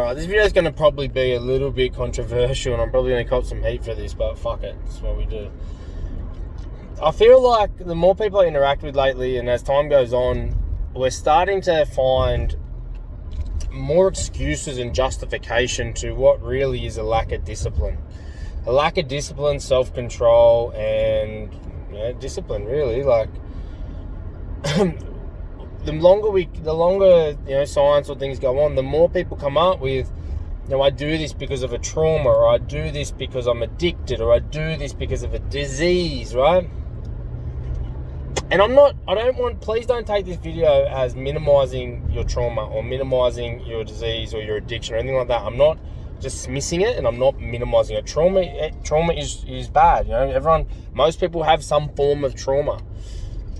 Alright, this video is going to probably be a little bit controversial and I'm probably going to cop some heat for this, but fuck it, that's what we do. I feel like the more people I interact with lately and as time goes on, we're starting to find more excuses and justification to what really is a lack of discipline. A lack of discipline, self-control, and discipline, really. Like, the longer science or things go on, the more people come up with, I do this because of a trauma, or I do this because I'm addicted, or I do this because of a disease, right? And please don't take this video as minimizing your trauma or minimizing your disease or your addiction or anything like that. I'm not dismissing it and I'm not minimizing it. Trauma is bad. Most people have some form of trauma.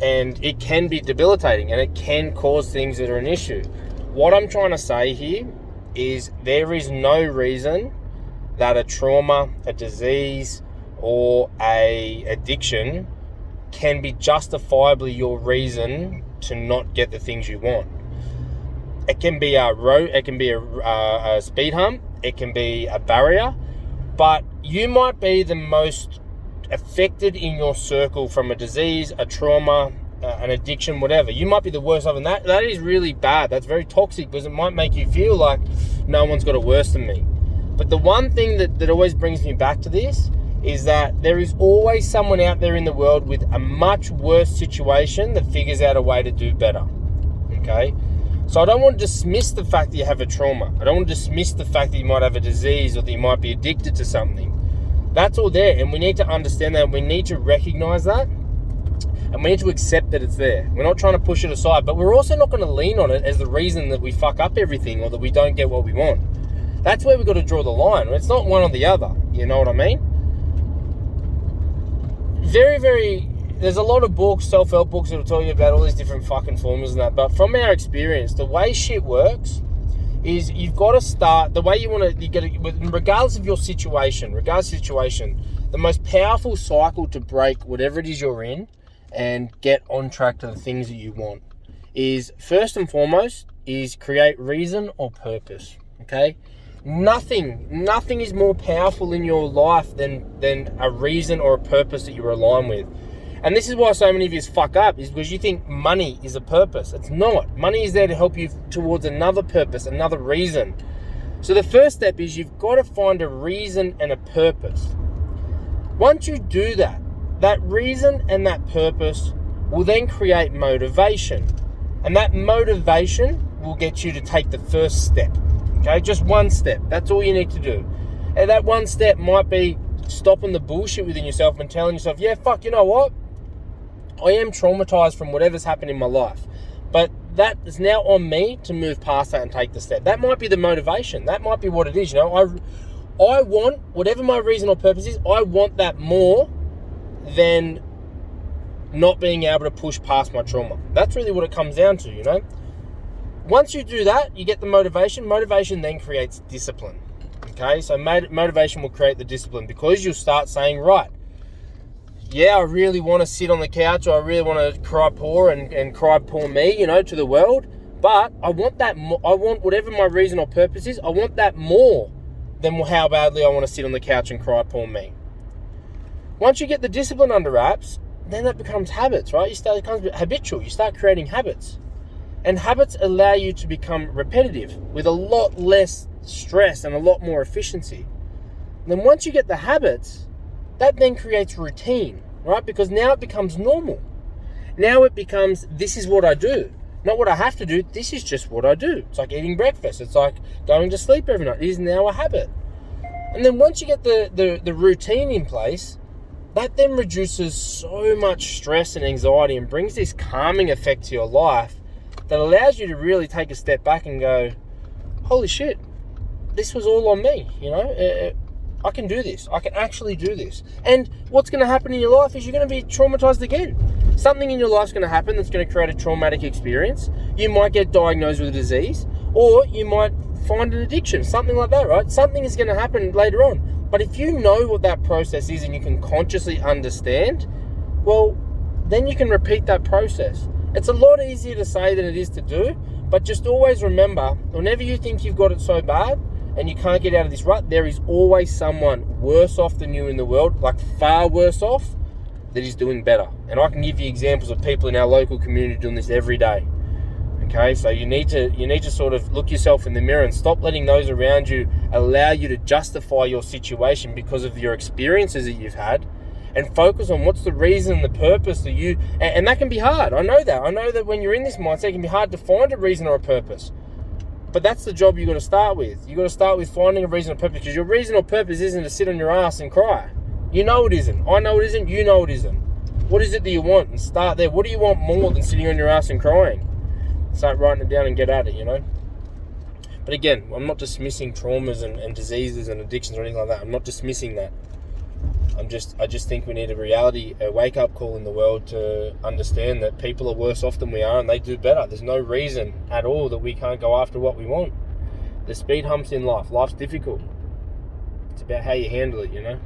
And it can be debilitating and it can cause things that are an issue. What I'm trying to say here is there is no reason that a trauma, a disease, or a addiction can be justifiably your reason to not get the things you want. It can be a speed hump, it can be a barrier, but you might be the most affected in your circle from a disease, a trauma, an addiction, whatever. You might be the worst of them. That is really bad. That's very toxic because it might make you feel like no one's got it worse than me. But the one thing that always brings me back to this is that there is always someone out there in the world with a much worse situation that figures out a way to do better. Okay? So I don't want to dismiss the fact that you have a trauma. I don't want to dismiss the fact that you might have a disease or that you might be addicted to something. That's all there, and we need to understand that. We need to recognize that, and we need to accept that it's there. We're not trying to push it aside, but we're also not going to lean on it as the reason that we fuck up everything or that we don't get what we want. That's where we've got to draw the line. It's not one or the other. You know what I mean? There's a lot of books, self-help books, that will tell you about all these different fucking formulas and that, but from our experience, the way shit works is you've got to start the way you get it, regardless of your situation, the most powerful cycle to break whatever it is you're in and get on track to the things that you want is, first and foremost, is create reason or purpose. Okay? Nothing is more powerful in your life than a reason or a purpose that you align with. And this is why so many of you fuck up, is because you think money is a purpose. It's not. Money is there to help you towards another purpose, another reason. So the first step is you've got to find a reason and a purpose. Once you do that, that reason and that purpose will then create motivation. And that motivation will get you to take the first step. Okay, just one step. That's all you need to do. And that one step might be stopping the bullshit within yourself and telling yourself, yeah, fuck, you know what? I am traumatized from whatever's happened in my life, but that is now on me to move past that and take the step. That might be the motivation. That might be what it is. I want, whatever my reason or purpose is, I want that more than not being able to push past my trauma. That's really what it comes down to, Once you do that, you get the motivation. Motivation then creates discipline. Okay, so motivation will create the discipline because you'll start saying, right, yeah, I really want to sit on the couch, or I really want to cry poor and cry poor me, to the world. But I want that more. I want whatever my reason or purpose is, I want that more than how badly I want to sit on the couch and cry poor me. Once you get the discipline under wraps, then that becomes habits, right? It becomes habitual. You start creating habits. And habits allow you to become repetitive with a lot less stress and a lot more efficiency. And then once you get the habits, that then creates routine, right? Because now it becomes normal. Now it becomes, this is what I do. Not what I have to do, this is just what I do. It's like eating breakfast. It's like going to sleep every night. It is now a habit. And then once you get the routine in place, that then reduces so much stress and anxiety and brings this calming effect to your life that allows you to really take a step back and go, holy shit, this was all on me, I can do this. I can actually do this. And what's going to happen in your life is you're going to be traumatized again. Something in your life's going to happen that's going to create a traumatic experience. You might get diagnosed with a disease, or you might find an addiction, something like that, right? Something is going to happen later on. But if you know what that process is and you can consciously understand, well, then you can repeat that process. It's a lot easier to say than it is to do, but just always remember, whenever you think you've got it so bad, and you can't get out of this rut, there is always someone worse off than you in the world, like far worse off, that is doing better. And I can give you examples of people in our local community doing this every day. Okay, so you need to sort of look yourself in the mirror and stop letting those around you allow you to justify your situation because of your experiences that you've had, and focus on what's the reason and the purpose that you, and that can be hard. I know that when you're in this mindset, it can be hard to find a reason or a purpose. But that's the job you've got to start with. You've got to start with finding a reason or purpose, because your reason or purpose isn't to sit on your ass and cry. You know it isn't. I know it isn't. You know it isn't. What is it that you want? And start there. What do you want more than sitting on your ass and crying? Start writing it down and get at it, you know? But again, I'm not dismissing traumas and diseases and addictions or anything like that. I'm not dismissing that. I just think we need a wake-up call in the world to understand that people are worse off than we are, and they do better. There's no reason at all that we can't go after what we want. There's speed humps in life. Life's difficult. It's about how you handle it, you know?